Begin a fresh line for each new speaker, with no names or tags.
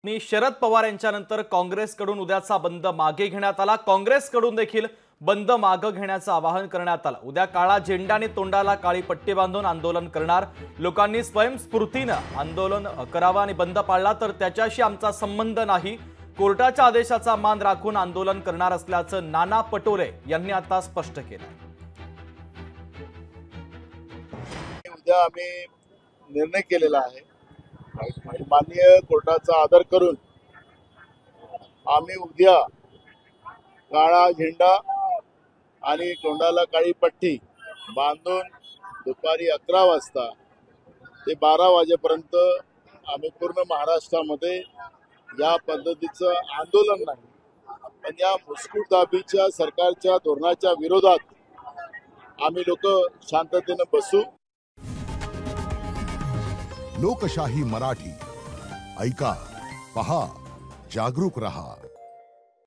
शरद पवार यांच्यानंतर काँग्रेसकडून उद्याचा बंद मागे घेण्यात आला। काँग्रेसकडून देखील बंद मागे घेण्याचं आवाहन करण्यात आलं। उद्या काळा झेंडा आणि तोंडाला काळी पट्टी बांधून आंदोलन करणार। लोकांनी स्वयंस्फूर्तीनं आंदोलन करावं आणि बंद पाळला तर त्याच्याशी आमचा संबंध नाही, कोर्टाच्या आदेशाचा मान राखून आंदोलन करणार असल्याचं नाना पटोले यांनी आता स्पष्ट केलं।
उद्या आम्ही निर्णय केलेला आहे, माननीय कोर्टाचा आदर करून आम्ही उद्या काळा झेंडा आणि तोंडाला काळी पट्टी बांधून दुपारी 11 वाजता ते 12 वाजेपर्यंत आम्ही पूर्ण महाराष्ट्रामध्ये या पद्धतीचं आंदोलन नाही पण या मुस्कुटदाबीच्या सरकारच्या धोरणाच्या विरोधात आम्ही लोक शांततेने बसू।
लोकशाही मराठी ऐका, पहा, जागरूक रहा।